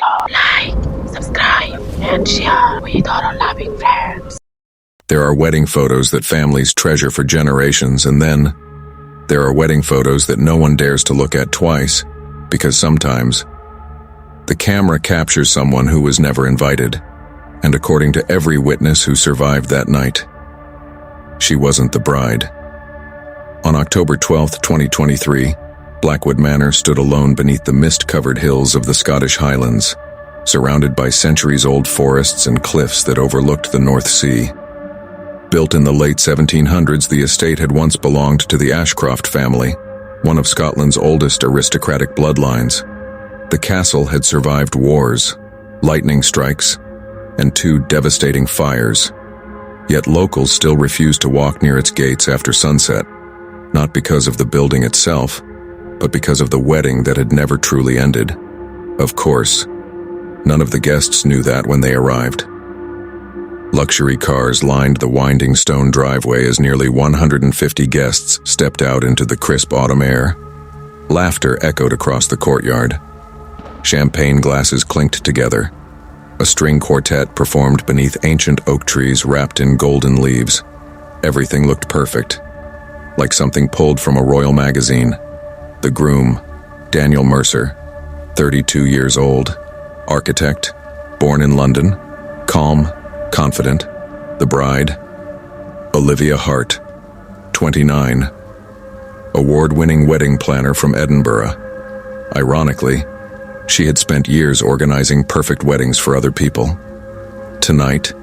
like, subscribe, and share with our loving friends. There are wedding photos that families treasure for generations, and then there are wedding photos that no one dares to look at twice, because sometimes the camera captures someone who was never invited, and according to every witness who survived that night, she wasn't the bride. On October 12, 2023, Blackwood Manor stood alone beneath the mist-covered hills of the Scottish Highlands, surrounded by centuries-old forests and cliffs that overlooked the North Sea. Built in the late 1700s, the estate had once belonged to the Ashcroft family, one of Scotland's oldest aristocratic bloodlines. The castle had survived wars, lightning strikes, and 2 devastating fires. Yet locals still refused to walk near its gates after sunset, not because of the building itself, but because of the wedding that had never truly ended. Of course, none of the guests knew that when they arrived. Luxury cars lined the winding stone driveway as nearly 150 guests stepped out into the crisp autumn air. Laughter echoed across the courtyard. Champagne glasses clinked together. A string quartet performed beneath ancient oak trees wrapped in golden leaves. Everything looked perfect, like something pulled from a royal magazine. The groom, Daniel Mercer, 32 years old, architect, born in London, calm, confident. The bride, Olivia Hart, 29, award-winning wedding planner from Edinburgh. Ironically, she had spent years organizing perfect weddings for other people. Tonight,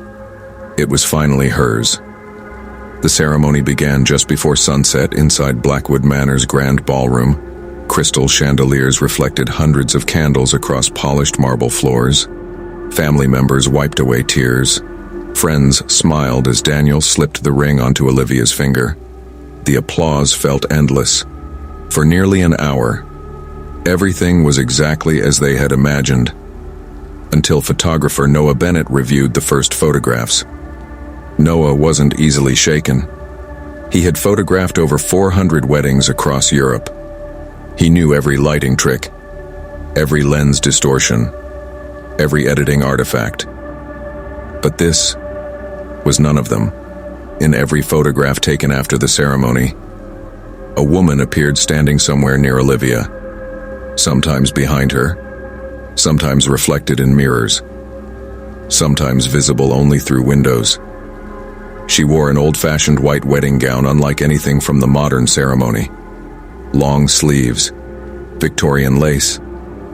it was finally hers. The ceremony began just before sunset inside Blackwood Manor's grand ballroom. Crystal chandeliers reflected hundreds of candles across polished marble floors. Family members wiped away tears. Friends smiled as Daniel slipped the ring onto Olivia's finger. The applause felt endless. For nearly an hour, everything was exactly as they had imagined, until photographer Noah Bennett reviewed the first photographs. Noah wasn't easily shaken. He had photographed over 400 weddings across Europe. He knew every lighting trick, every lens distortion, every editing artifact. But this was none of them. In every photograph taken after the ceremony, a woman appeared standing somewhere near Olivia, sometimes behind her, sometimes reflected in mirrors, sometimes visible only through windows. She wore an old-fashioned white wedding gown unlike anything from the modern ceremony. Long sleeves, Victorian lace,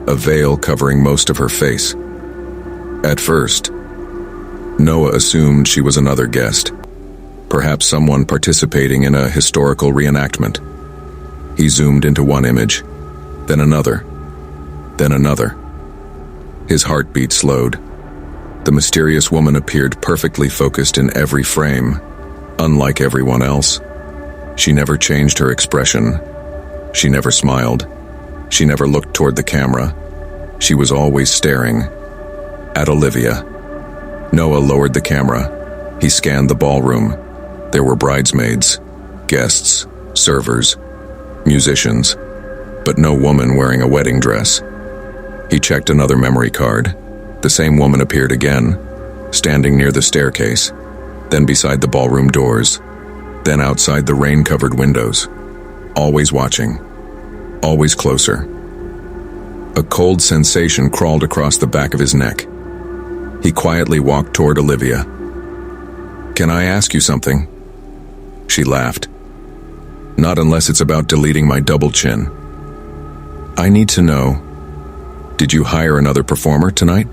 a veil covering most of her face. At first, Noah assumed she was another guest, perhaps someone participating in a historical reenactment. He zoomed into one image, then another, then another. His heartbeat slowed. The mysterious woman appeared perfectly focused in every frame. Unlike everyone else, she never changed her expression. She never smiled. She never looked toward the camera. She was always staring at Olivia. Noah lowered the camera. He scanned the ballroom. There were bridesmaids, guests, servers, musicians, but no woman wearing a wedding dress. He checked another memory card. The same woman appeared again, standing near the staircase, then beside the ballroom doors, then outside the rain-covered windows. Always watching, always closer. A cold sensation crawled across the back of his neck. He quietly walked toward Olivia. "Can I ask you something?" She laughed. "Not unless it's about deleting my double chin." "I need to know, did you hire another performer tonight?"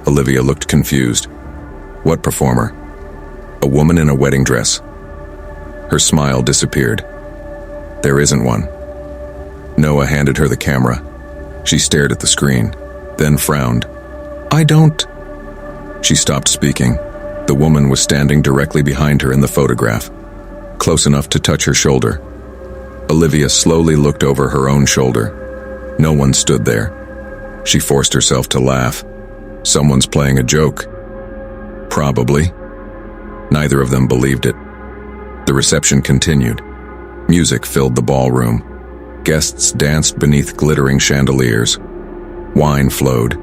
Olivia looked confused. "What performer?" "A woman in a wedding dress." Her smile disappeared. "There isn't one." Noah handed her the camera. She stared at the screen, then frowned. "I don't..." She stopped speaking. The woman was standing directly behind her in the photograph, close enough to touch her shoulder. Olivia slowly looked over her own shoulder. No one stood there. She forced herself to laugh. Someone's playing a joke. Probably. Neither of them believed it. The reception continued. Music filled the ballroom. Guests danced beneath glittering chandeliers. Wine flowed,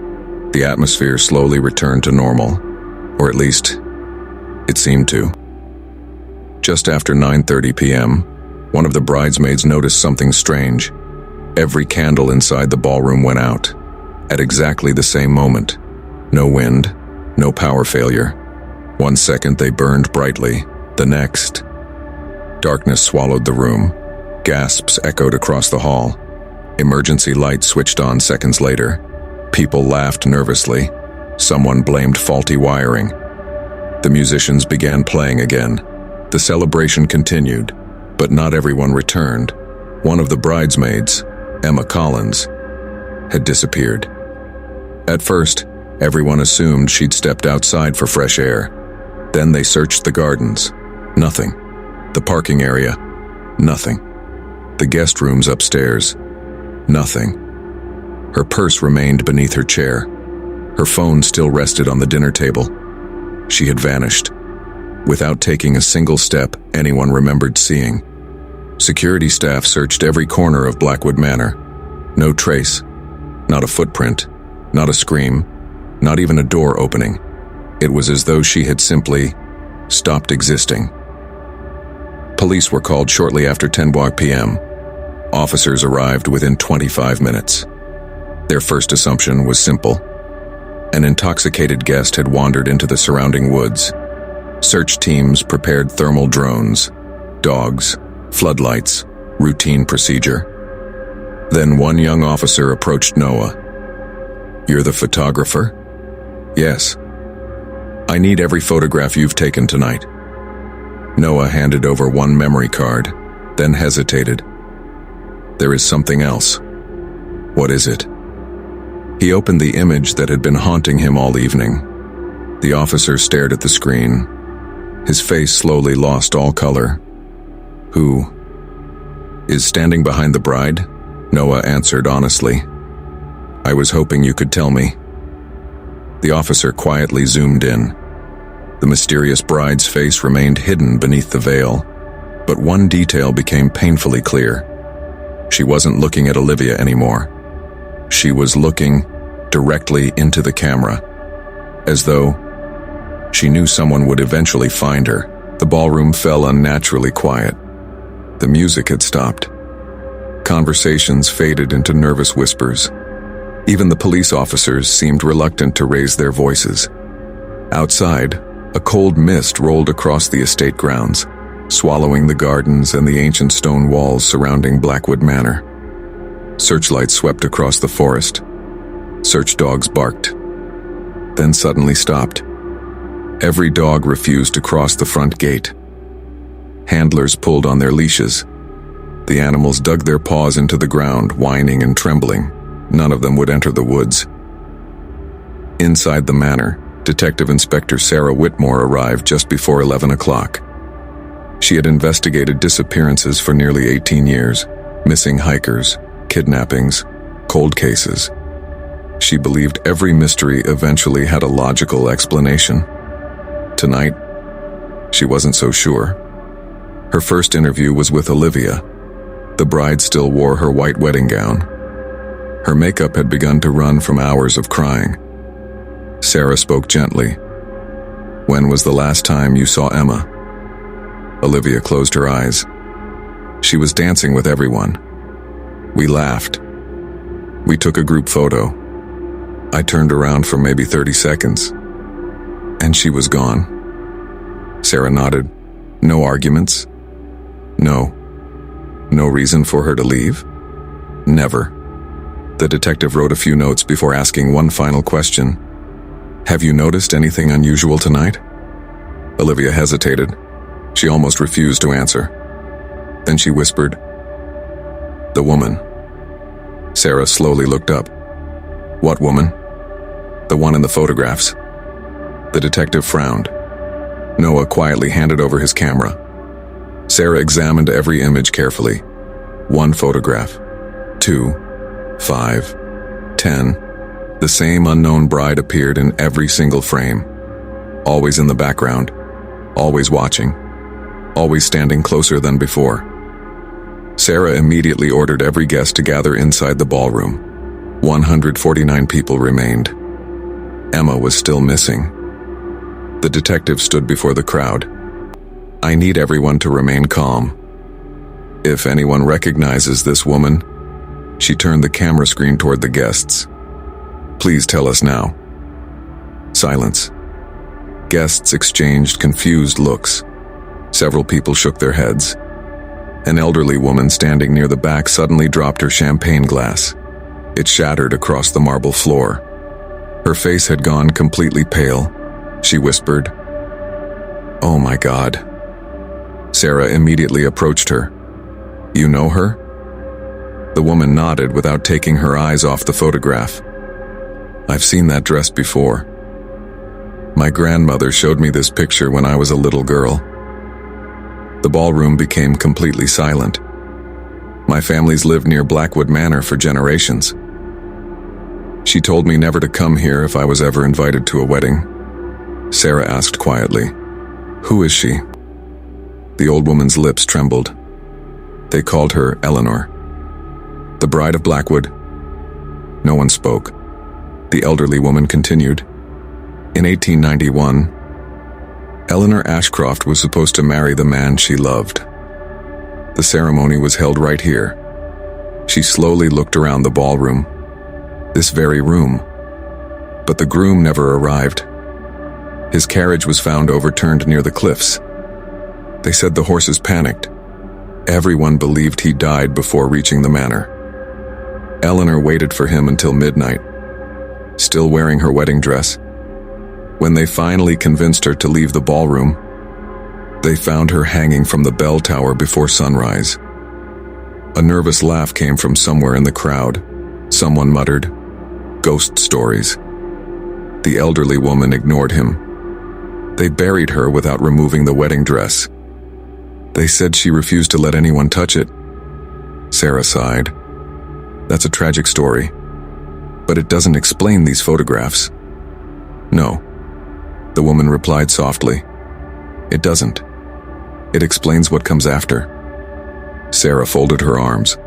The atmosphere slowly returned to normal, or at least, it seemed to. Just after 9:30 p.m., one of the bridesmaids noticed something strange. Every candle inside the ballroom went out, at exactly the same moment. No wind, no power failure. 1 second they burned brightly, the next. Darkness swallowed the room. Gasps echoed across the hall. Emergency lights switched on seconds later. People laughed nervously. Someone blamed faulty wiring. The musicians began playing again. The celebration continued, but not everyone returned. One of the bridesmaids, Emma Collins, had disappeared. At first, everyone assumed she'd stepped outside for fresh air. Then they searched the gardens. Nothing. The parking area. Nothing. The guest rooms upstairs. Nothing. Her purse remained beneath her chair. Her phone still rested on the dinner table. She had vanished, without taking a single step anyone remembered seeing. Security staff searched every corner of Blackwood Manor. No trace. Not a footprint. Not a scream. Not even a door opening. It was as though she had simply stopped existing. Police were called shortly after 10 p.m. Officers arrived within 25 minutes. Their first assumption was simple. An intoxicated guest had wandered into the surrounding woods. Search teams prepared thermal drones, dogs, floodlights, routine procedure. Then one young officer approached Noah. "You're the photographer?" "Yes." "I need every photograph you've taken tonight." Noah handed over one memory card, then hesitated. "There is something else." "What is it?" He opened the image that had been haunting him all evening. The officer stared at the screen. His face slowly lost all color. "Who is standing behind the bride?" Noah answered honestly. "I was hoping you could tell me." The officer quietly zoomed in. The mysterious bride's face remained hidden beneath the veil, but one detail became painfully clear. She wasn't looking at Olivia anymore. She was looking directly into the camera, as though she knew someone would eventually find her. The ballroom fell unnaturally quiet. The music had stopped. Conversations faded into nervous whispers. Even the police officers seemed reluctant to raise their voices. Outside, a cold mist rolled across the estate grounds, swallowing the gardens and the ancient stone walls surrounding Blackwood Manor. Searchlights swept across the forest. Search dogs barked, then suddenly stopped. Every dog refused to cross the front gate. Handlers pulled on their leashes. The animals dug their paws into the ground, whining and trembling. None of them would enter the woods. Inside the manor, Detective Inspector Sarah Whitmore arrived just before 11 o'clock. She had investigated disappearances for nearly 18 years, missing hikers, kidnappings, cold cases. She believed every mystery eventually had a logical explanation. Tonight, she wasn't so sure. Her first interview was with Olivia. The bride still wore her white wedding gown. Her makeup had begun to run from hours of crying. Sarah spoke gently. "When was the last time you saw Emma?" Olivia closed her eyes. "She was dancing with everyone. We laughed. We took a group photo. I turned around for maybe 30 seconds. And she was gone." Sarah nodded. "No arguments?" "No. No reason for her to leave?" "Never." The detective wrote a few notes before asking one final question. "Have you noticed anything unusual tonight?" Olivia hesitated. She almost refused to answer. Then she whispered, "The woman." Sarah slowly looked up. "What woman?" "The one in the photographs." The detective frowned. Noah quietly handed over his camera. Sarah examined every image carefully. 1 photograph, 2, 5, 10. The same unknown bride appeared in every single frame. Always in the background, always watching, always standing closer than before. Sarah immediately ordered every guest to gather inside the ballroom. 149 people remained. Emma was still missing. The detective stood before the crowd. "I need everyone to remain calm. If anyone recognizes this woman," she turned the camera screen toward the guests. "Please tell us now." Silence. Guests exchanged confused looks. Several people shook their heads. An elderly woman standing near the back suddenly dropped her champagne glass. It shattered across the marble floor. Her face had gone completely pale. She whispered, "Oh my God." Sarah immediately approached her. "You know her?" The woman nodded without taking her eyes off the photograph. "I've seen that dress before. My grandmother showed me this picture when I was a little girl." The ballroom became completely silent. "My family's lived near Blackwood Manor for generations. She told me never to come here if I was ever invited to a wedding." Sarah asked quietly, "Who is she?" The old woman's lips trembled. They called her Eleanor. "The bride of Blackwood?" No one spoke. The elderly woman continued, "In 1891, Eleanor Ashcroft was supposed to marry the man she loved. The ceremony was held right here." She slowly looked around the ballroom. This very room. But the groom never arrived. His carriage was found overturned near the cliffs. They said the horses panicked. Everyone believed he died before reaching the manor. Eleanor waited for him until midnight, still wearing her wedding dress. When they finally convinced her to leave the ballroom, they found her hanging from the bell tower before sunrise. A nervous laugh came from somewhere in the crowd. Someone muttered, "Ghost stories." The elderly woman ignored him. They buried her without removing the wedding dress. They said she refused to let anyone touch it. Sarah sighed. "That's a tragic story, but it doesn't explain these photographs." "No," the woman replied softly. "It doesn't. It explains what comes after." Sarah folded her arms.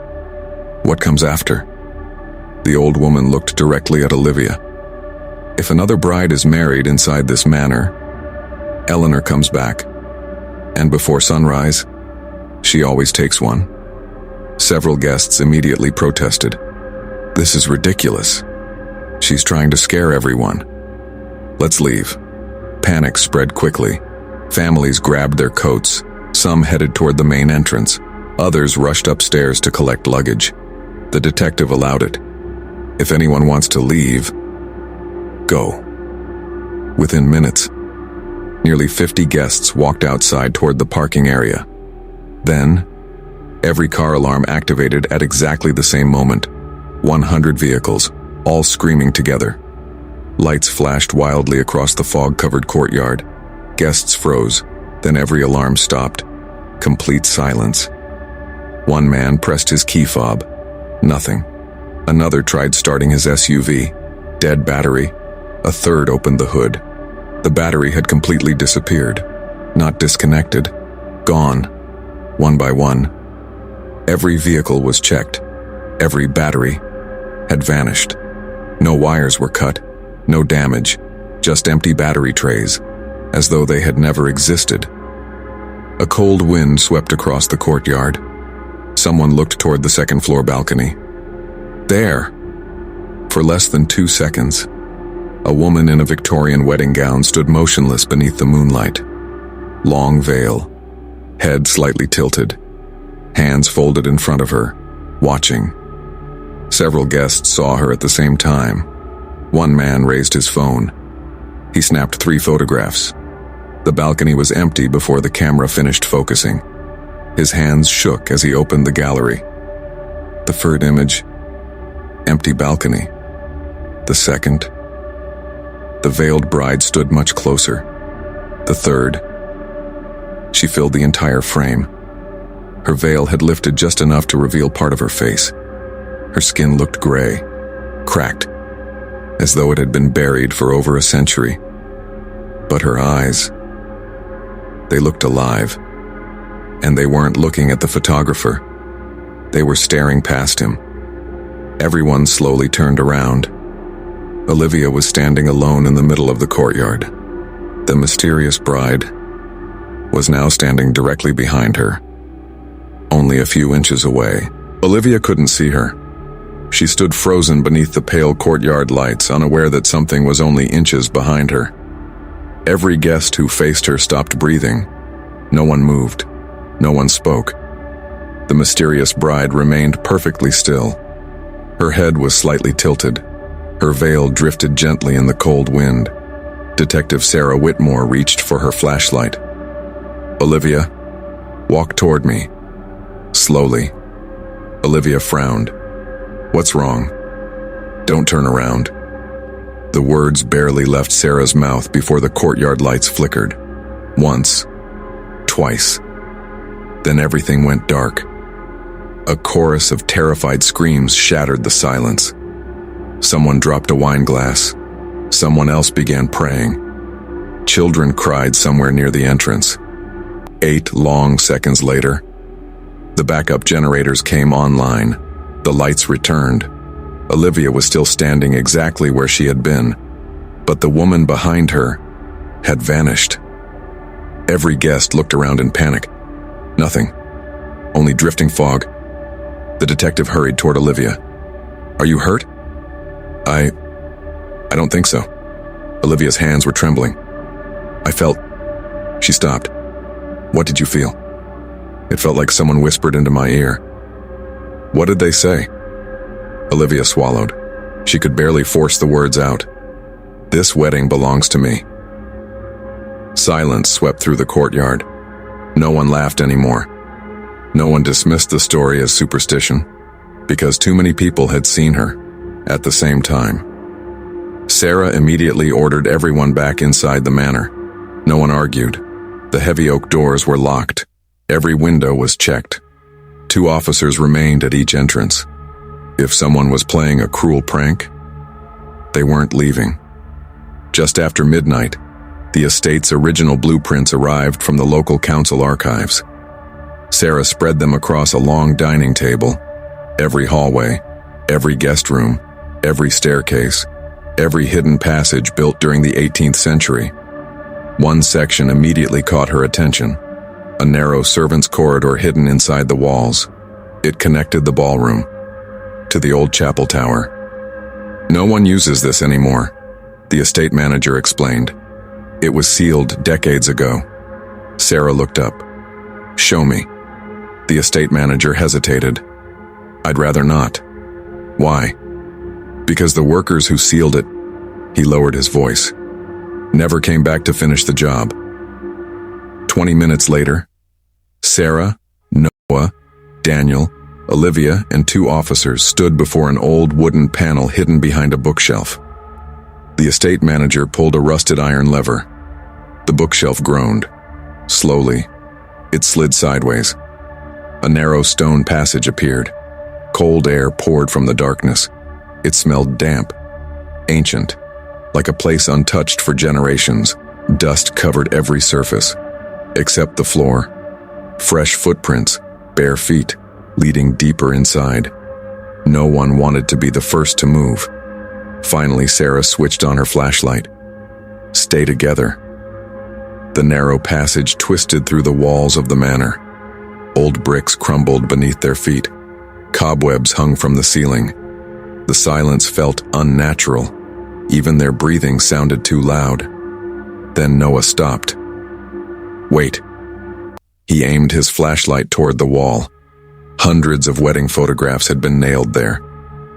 "What comes after?" The old woman looked directly at Olivia. "If another bride is married inside this manor, Eleanor comes back. And before sunrise, she always takes one." Several guests immediately protested. "This is ridiculous. She's trying to scare everyone. Let's leave." Panic spread quickly. Families grabbed their coats. Some headed toward the main entrance. Others rushed upstairs to collect luggage. The detective allowed it. "If anyone wants to leave, go." Within minutes, nearly 50 guests walked outside toward the parking area. Then, every car alarm activated at exactly the same moment. 100 vehicles, all screaming together. Lights flashed wildly across the fog-covered courtyard. Guests froze, then every alarm stopped. Complete silence. One man pressed his key fob. Nothing. Another tried starting his SUV. Dead battery. A third opened the hood. The battery had completely disappeared. Not disconnected. Gone. One by one. Every vehicle was checked. Every battery had vanished. No wires were cut. No damage. Just empty battery trays, as though they had never existed. A cold wind swept across the courtyard. Someone looked toward the second-floor balcony. There! For less than 2 seconds, a woman in a Victorian wedding gown stood motionless beneath the moonlight. Long veil, head slightly tilted, hands folded in front of her, watching. Several guests saw her at the same time. One man raised his phone. He snapped 3 photographs. The balcony was empty before the camera finished focusing. His hands shook as he opened the gallery. The third image, empty balcony. The second, the veiled bride stood much closer. The third, she filled the entire frame. Her veil had lifted just enough to reveal part of her face. Her skin looked gray, cracked, as though it had been buried for over a century. But her eyes, they looked alive. And they weren't looking at the photographer. They were staring past him. Everyone slowly turned around. Olivia was standing alone in the middle of the courtyard. The mysterious bride was now standing directly behind her, only a few inches away. Olivia couldn't see her. She stood frozen beneath the pale courtyard lights, unaware that something was only inches behind her. Every guest who faced her stopped breathing. No one moved. No one spoke. The mysterious bride remained perfectly still. Her head was slightly tilted. Her veil drifted gently in the cold wind. Detective Sarah Whitmore reached for her flashlight. "Olivia, walk toward me." Slowly. Olivia frowned. "What's wrong?" "Don't turn around." The words barely left Sarah's mouth before the courtyard lights flickered. Once. Twice. Then everything went dark. A chorus of terrified screams shattered the silence. Someone dropped a wine glass. Someone else began praying. Children cried somewhere near the entrance. 8 long seconds later, the backup generators came online. The lights returned. Olivia was still standing exactly where she had been, but the woman behind her had vanished. Every guest looked around in panic. Nothing. Only drifting fog. The detective hurried toward Olivia. "Are you hurt?" I don't think so." Olivia's hands were trembling. "I felt..." She stopped. "What did you feel?" "It felt like someone whispered into my ear." "What did they say?" Olivia swallowed. She could barely force the words out. "This wedding belongs to me." Silence swept through the courtyard. No one laughed anymore. No one dismissed the story as superstition, because too many people had seen her at the same time. Sarah immediately ordered everyone back inside the manor. No one argued. The heavy oak doors were locked. Every window was checked. 2 officers remained at each entrance. If someone was playing a cruel prank, they weren't leaving. Just after midnight, the estate's original blueprints arrived from the local council archives. Sarah spread them across a long dining table. Every hallway, every guest room, every staircase, every hidden passage built during the 18th century. One section immediately caught her attention. A narrow servants' corridor hidden inside the walls. It connected the ballroom to the old chapel tower. "No one uses this anymore," the estate manager explained. "It was sealed decades ago." Sarah looked up. "Show me." The estate manager hesitated. "I'd rather not." "Why?" "Because the workers who sealed it," he lowered his voice, "never came back to finish the job." 20 minutes later, Sarah, Noah, Daniel, Olivia, and 2 officers stood before an old wooden panel hidden behind a bookshelf. The estate manager pulled a rusted iron lever. The bookshelf groaned. Slowly, it slid sideways. A narrow stone passage appeared. Cold air poured from the darkness. It smelled damp, ancient, like a place untouched for generations. Dust covered every surface, except the floor. Fresh footprints, bare feet, leading deeper inside. No one wanted to be the first to move. Finally, Sarah switched on her flashlight. "Stay together." The narrow passage twisted through the walls of the manor. Old bricks crumbled beneath their feet. Cobwebs hung from the ceiling. The silence felt unnatural. Even their breathing sounded too loud. Then Noah stopped. "Wait." He aimed his flashlight toward the wall. Hundreds of wedding photographs had been nailed there.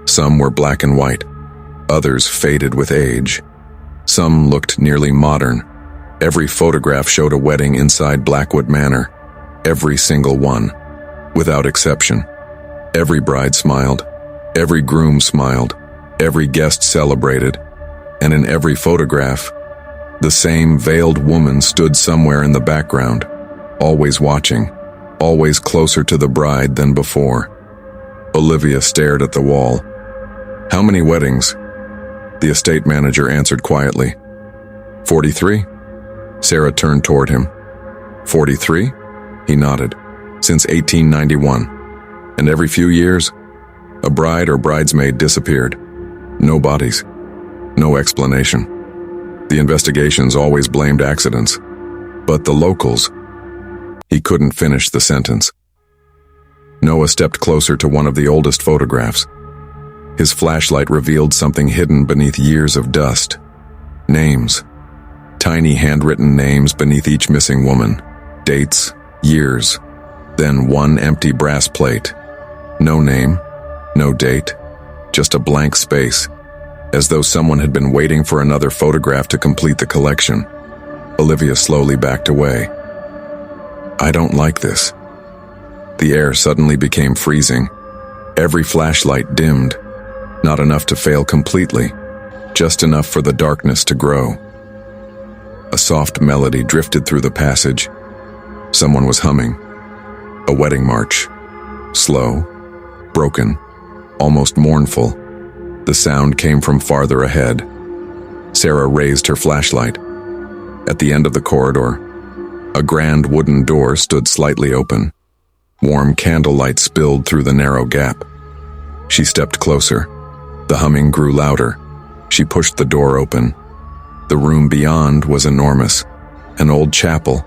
Some were black and white. Others faded with age. Some looked nearly modern. Every photograph showed a wedding inside Blackwood Manor. Every single one, without exception. Every bride smiled. Every groom smiled. Every guest celebrated. And in every photograph, the same veiled woman stood somewhere in the background, always watching, always closer to the bride than before. Olivia stared at the wall. "How many weddings?" The estate manager answered quietly. 43. Sarah turned toward him. 43? He nodded. "Since 1891. And every few years, a bride or bridesmaid disappeared. No bodies. No explanation. The investigations always blamed accidents. But the locals... He couldn't finish the sentence. Noah stepped closer to one of the oldest photographs. His flashlight revealed something hidden beneath years of dust. Names. Tiny handwritten names beneath each missing woman. Dates, years, then one empty brass plate. No name, no date, just a blank space, as though someone had been waiting for another photograph to complete the collection. Olivia slowly backed away. I don't like this. The air suddenly became freezing. Every flashlight dimmed. Not enough to fail completely, just enough for the darkness to grow. A soft melody drifted through the passage. Someone was humming. A wedding march. Slow, broken, almost mournful. The sound came from farther ahead. Sarah raised her flashlight. At the end of the corridor, a grand wooden door stood slightly open. Warm candlelight spilled through the narrow gap. She stepped closer. The humming grew louder. She pushed the door open. The room beyond was enormous. An old chapel,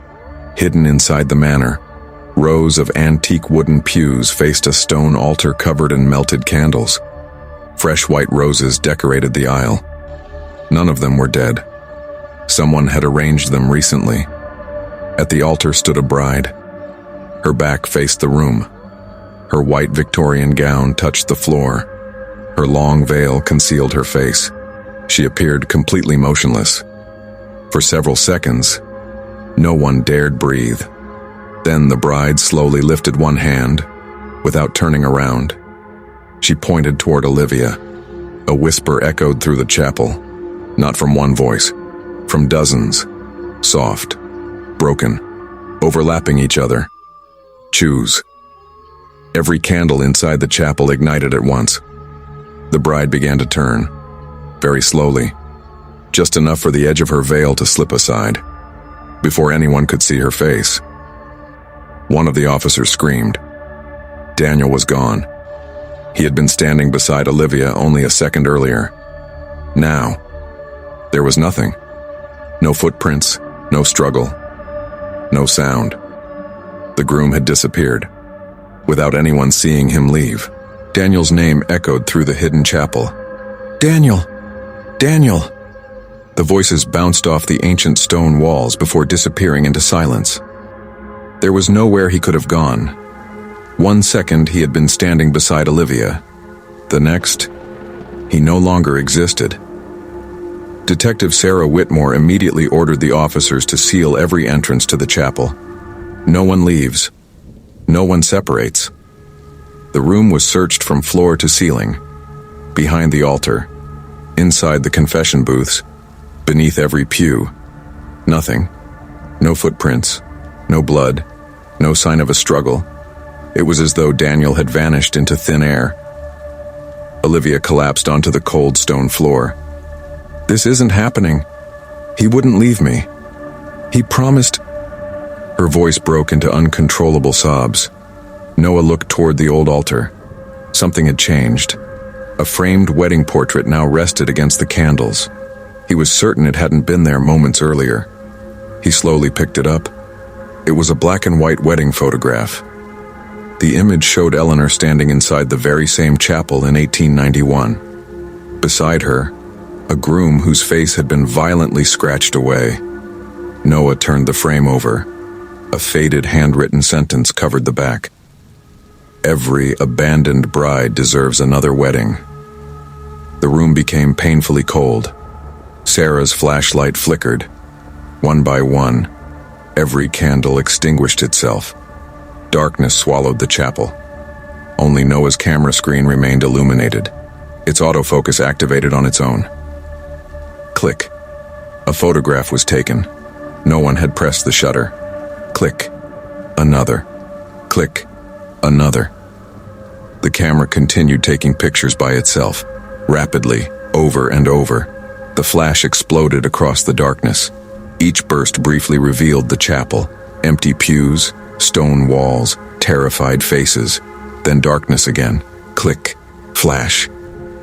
hidden inside the manor. Rows of antique wooden pews faced a stone altar covered in melted candles. Fresh white roses decorated the aisle. None of them were dead. Someone had arranged them recently. At the altar stood a bride. Her back faced the room. Her white Victorian gown touched the floor. Her long veil concealed her face. She appeared completely motionless. For several seconds, no one dared breathe. Then the bride slowly lifted one hand, without turning around. She pointed toward Olivia. A whisper echoed through the chapel, not from one voice, from dozens, soft, broken, overlapping each other. Choose. Every candle inside the chapel ignited at once. The bride began to turn, very slowly, just enough for the edge of her veil to slip aside, before anyone could see her face. One of the officers screamed. Daniel was gone. He had been standing beside Olivia only a second earlier. Now, there was nothing. No footprints, no struggle, no sound. The groom had disappeared, without anyone seeing him leave. Daniel's name echoed through the hidden chapel. Daniel! Daniel! The voices bounced off the ancient stone walls before disappearing into silence. There was nowhere he could have gone. 1 second he had been standing beside Olivia. The next, he no longer existed. Detective Sarah Whitmore immediately ordered the officers to seal every entrance to the chapel. No one leaves. No one separates. The room was searched from floor to ceiling. Behind the altar, inside the confession booths, beneath every pew. Nothing. No footprints. No blood. No sign of a struggle. It was as though Daniel had vanished into thin air. Olivia collapsed onto the cold stone floor. This isn't happening. He wouldn't leave me. He promised. Her voice broke into uncontrollable sobs. Noah looked toward the old altar. Something had changed. A framed wedding portrait now rested against the candles. He was certain it hadn't been there moments earlier. He slowly picked it up. It was a black and white wedding photograph. The image showed Eleanor standing inside the very same chapel in 1891. Beside her, a groom whose face had been violently scratched away. Noah turned the frame over. A faded handwritten sentence covered the back. Every abandoned bride deserves another wedding. The room became painfully cold. Sarah's flashlight flickered. One by one, every candle extinguished itself. Darkness swallowed the chapel. Only Noah's camera screen remained illuminated. Its autofocus activated on its own. Click. A photograph was taken. No one had pressed the shutter. Click. Another. Click. Another. The camera continued taking pictures by itself, rapidly, over and over. The flash exploded across the darkness. Each burst briefly revealed the chapel, empty pews, stone walls, terrified faces. Then darkness again. Click. Flash.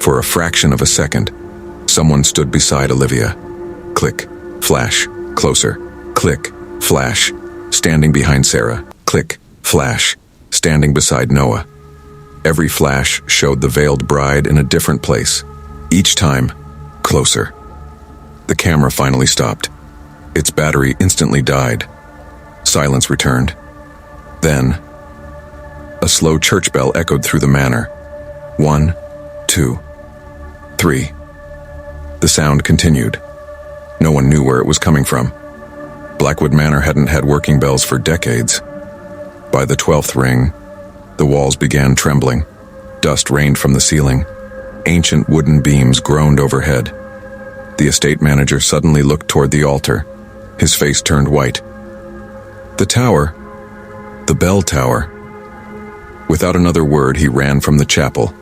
For a fraction of a second, Someone stood beside Olivia. Click, flash, closer, click, flash, standing behind Sarah, click, flash, standing beside Noah. Every flash showed the veiled bride in a different place. Each time, closer. The camera finally stopped. Its battery instantly died. Silence returned. Then, a slow church bell echoed through the manor. 1, 2, 3. The sound continued. No one knew where it was coming from. Blackwood Manor hadn't had working bells for decades. By the 12th ring, the walls began trembling. Dust rained from the ceiling. Ancient wooden beams groaned overhead. The estate manager suddenly looked toward the altar. His face turned white. The tower. The bell tower. Without another word, he ran from the chapel.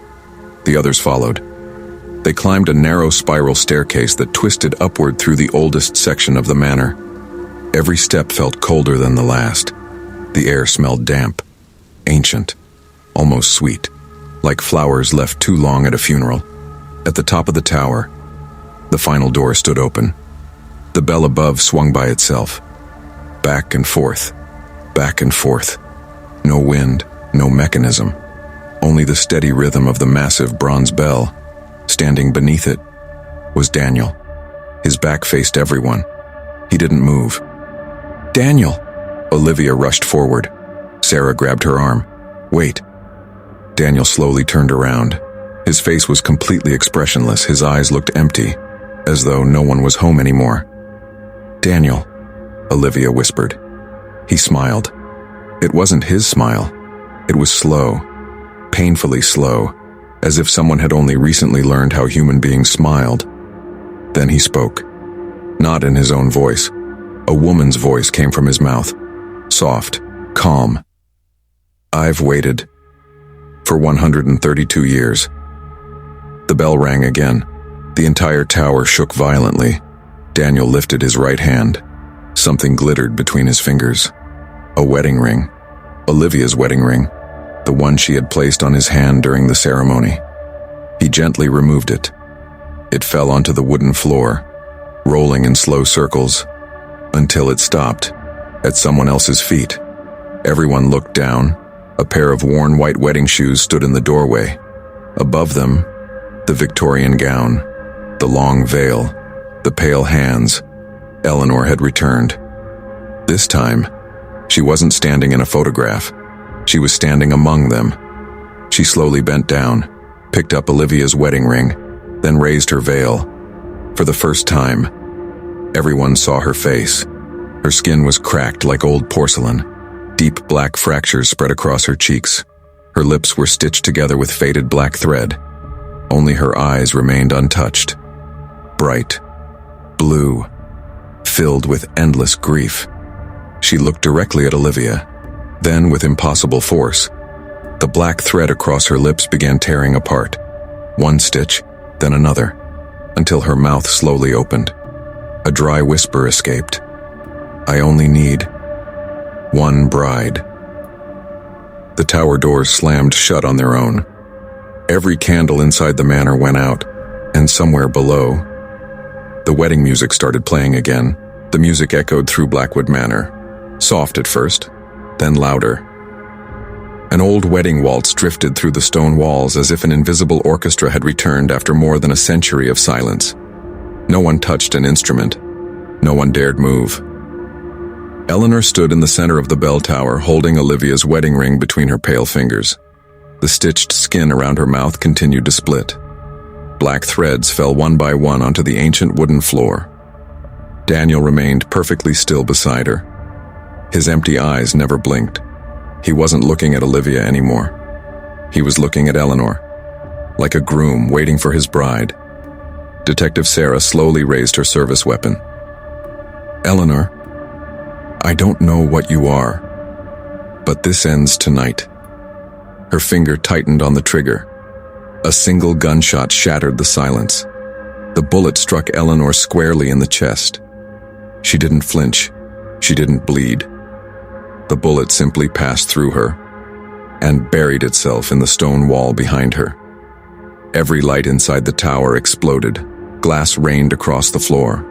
The others followed. They climbed a narrow spiral staircase that twisted upward through the oldest section of the manor. Every step felt colder than the last. The air smelled damp, ancient, almost sweet, like flowers left too long at a funeral. At the top of the tower, the final door stood open. The bell above swung by itself. Back and forth, back and forth. No wind, no mechanism. Only the steady rhythm of the massive bronze bell. Standing beneath it was Daniel. His back faced everyone. He didn't move. "Daniel!" Olivia rushed forward. Sarah grabbed her arm. "Wait." Daniel slowly turned around. His face was completely expressionless. His eyes looked empty, as though no one was home anymore. "Daniel," Olivia whispered. He smiled. It wasn't his smile. It was slow, painfully slow, as if someone had only recently learned how human beings smiled. Then he spoke. Not in his own voice. A woman's voice came from his mouth. Soft, calm. "I've waited for 132 years. The bell rang again. The entire tower shook violently. Daniel lifted his right hand. Something glittered between his fingers. A wedding ring. Olivia's wedding ring. The one she had placed on his hand during the ceremony. He gently removed it. It fell onto the wooden floor, rolling in slow circles, until it stopped, at someone else's feet. Everyone looked down. A pair of worn white wedding shoes stood in the doorway. Above them, the Victorian gown, the long veil, the pale hands. Eleanor had returned. This time, she wasn't standing in a photograph. She was standing among them. She slowly bent down, picked up Olivia's wedding ring, then raised her veil. For the first time, everyone saw her face. Her skin was cracked like old porcelain. Deep black fractures spread across her cheeks. Her lips were stitched together with faded black thread. Only her eyes remained untouched. Bright, blue, filled with endless grief. She looked directly at Olivia. Then, with impossible force, the black thread across her lips began tearing apart. One stitch, then another, until her mouth slowly opened. A dry whisper escaped. "I only need one bride." The tower doors slammed shut on their own. Every candle inside the manor went out, and somewhere below, the wedding music started playing again. The music echoed through Blackwood Manor, soft at first, then louder. An old wedding waltz drifted through the stone walls as if an invisible orchestra had returned after more than a century of silence. No one touched an instrument. No one dared move. Eleanor stood in the center of the bell tower, holding Olivia's wedding ring between her pale fingers. The stitched skin around her mouth continued to split. Black threads fell one by one onto the ancient wooden floor. Daniel remained perfectly still beside her. His empty eyes never blinked. He wasn't looking at Olivia anymore. He was looking at Eleanor, like a groom waiting for his bride. Detective Sarah slowly raised her service weapon. "Eleanor, I don't know what you are, but this ends tonight." Her finger tightened on the trigger. A single gunshot shattered the silence. The bullet struck Eleanor squarely in the chest. She didn't flinch. She didn't bleed. The bullet simply passed through her and buried itself in the stone wall behind her. Every light inside the tower exploded. Glass rained across the floor.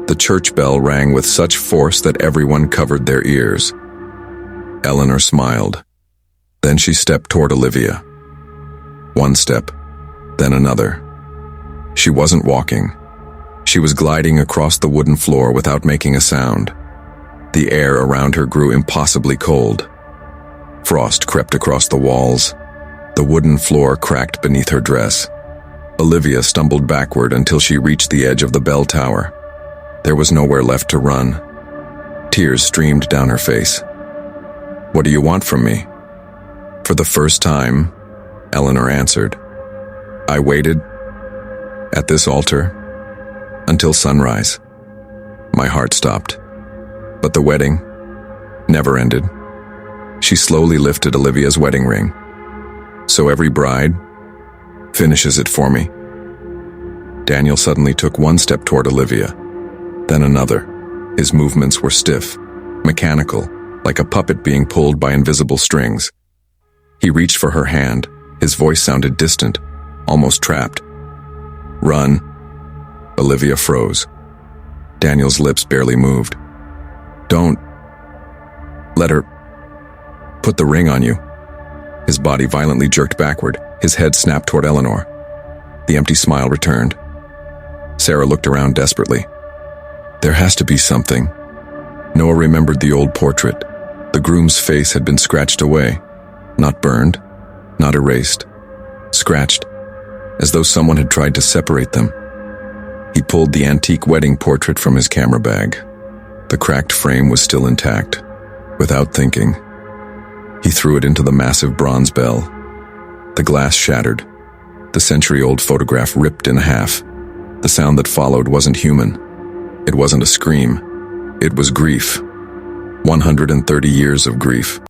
The church bell rang with such force that everyone covered their ears. Eleanor smiled. Then she stepped toward Olivia. One step, then another. She wasn't walking. She was gliding across the wooden floor without making a sound. The air around her grew impossibly cold. Frost crept across the walls. The wooden floor cracked beneath her dress. Olivia stumbled backward until she reached the edge of the bell tower. There was nowhere left to run. Tears streamed down her face. "What do you want from me?" For the first time, Eleanor answered. "I waited at this altar until sunrise." My heart stopped. But the wedding never ended. She slowly lifted Olivia's wedding ring. "So every bride finishes it for me." Daniel suddenly took one step toward Olivia, then another. His movements were stiff, mechanical, like a puppet being pulled by invisible strings. He reached for her hand. His voice sounded distant, almost trapped. "Run." Olivia froze. Daniel's lips barely moved. "Don't let her put the ring on you." His body violently jerked backward. His head snapped toward Eleanor. The empty smile returned. Sarah looked around desperately. There has to be something. Noah remembered the old portrait. The groom's face had been scratched away. Not burned, not erased. Scratched, as though someone had tried to separate them. He pulled the antique wedding portrait from his camera bag. The cracked frame was still intact. Without thinking, he threw it into the massive bronze bell. The glass shattered. The century-old photograph ripped in half. The sound that followed wasn't human. It wasn't a scream. It was grief. 130 years of grief.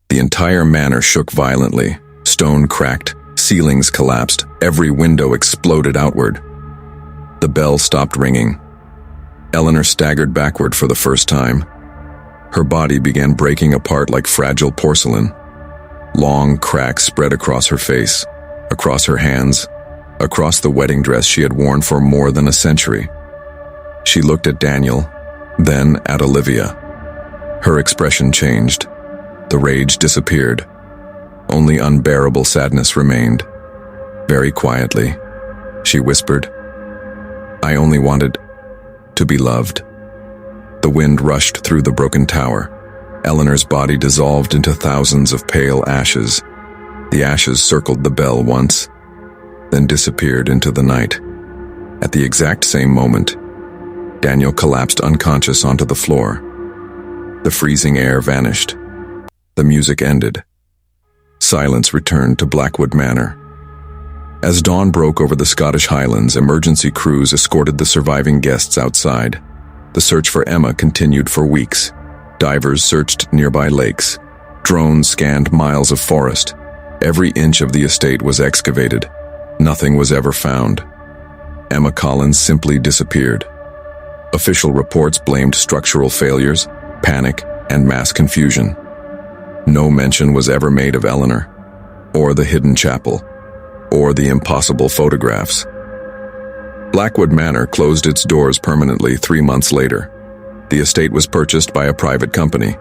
The entire manor shook violently. Stone cracked. Ceilings collapsed. Every window exploded outward. The bell stopped ringing. Eleanor staggered backward for the first time. Her body began breaking apart like fragile porcelain. Long cracks spread across her face, across her hands, across the wedding dress she had worn for more than a century. She looked at Daniel, then at Olivia. Her expression changed. The rage disappeared. Only unbearable sadness remained. Very quietly, she whispered, "I only wanted to be loved." The wind rushed through the broken tower. Eleanor's body dissolved into thousands of pale ashes. The ashes circled the bell once, then disappeared into the night. At the exact same moment, Daniel collapsed unconscious onto the floor. The freezing air vanished. The music ended. Silence returned to Blackwood Manor. As dawn broke over the Scottish Highlands, emergency crews escorted the surviving guests outside. The search for Emma continued for weeks. Divers searched nearby lakes. Drones scanned miles of forest. Every inch of the estate was excavated. Nothing was ever found. Emma Collins simply disappeared. Official reports blamed structural failures, panic, and mass confusion. No mention was ever made of Eleanor, or the hidden chapel, or the impossible photographs. Blackwood Manor closed its doors permanently 3 months later. The estate was purchased by a private company.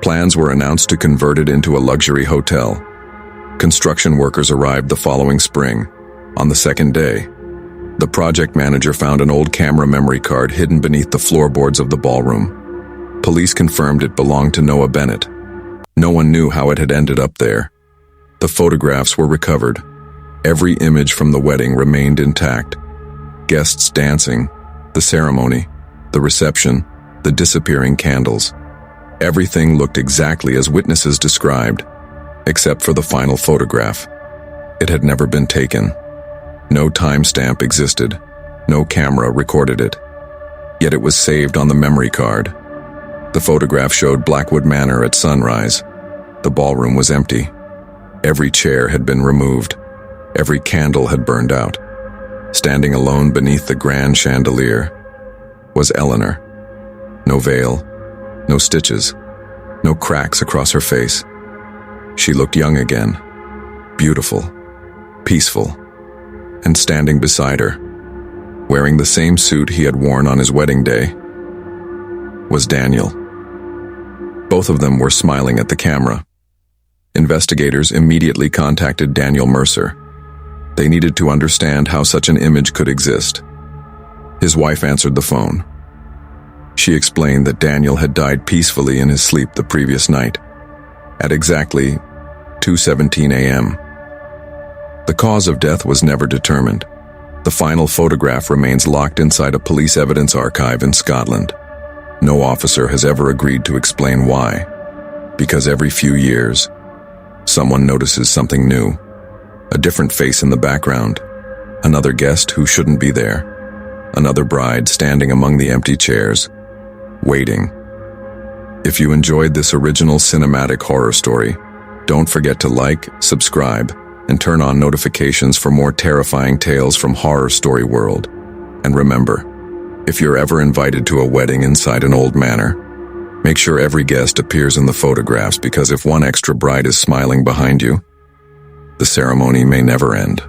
Plans were announced to convert it into a luxury hotel. Construction workers arrived the following spring. On the second day, the project manager found an old camera memory card hidden beneath the floorboards of the ballroom. Police confirmed it belonged to Noah Bennett. No one knew how it had ended up there. The photographs were recovered. Every image from the wedding remained intact. Guests dancing, the ceremony, the reception, the disappearing candles. Everything looked exactly as witnesses described, except for the final photograph. It had never been taken. No timestamp existed. No camera recorded it. Yet it was saved on the memory card. The photograph showed Blackwood Manor at sunrise. The ballroom was empty. Every chair had been removed. Every candle had burned out. Standing alone beneath the grand chandelier was Eleanor. No veil, no stitches, no cracks across her face. She looked young again, beautiful, peaceful, and standing beside her wearing the same suit he had worn on his wedding day, was Daniel. Both of them were smiling at the camera. Investigators immediately contacted Daniel Mercer. They needed to understand how such an image could exist. His wife answered the phone. She explained that Daniel had died peacefully in his sleep the previous night, at exactly 2:17 a.m. The cause of death was never determined. The final photograph remains locked inside a police evidence archive in Scotland. No officer has ever agreed to explain why, because every few years, someone notices something new. A different face in the background, another guest who shouldn't be there, another bride standing among the empty chairs, waiting. If you enjoyed this original cinematic horror story, don't forget to like, subscribe, and turn on notifications for more terrifying tales from horror story world. And remember, if you're ever invited to a wedding inside an old manor, make sure every guest appears in the photographs, because if one extra bride is smiling behind you, the ceremony may never end.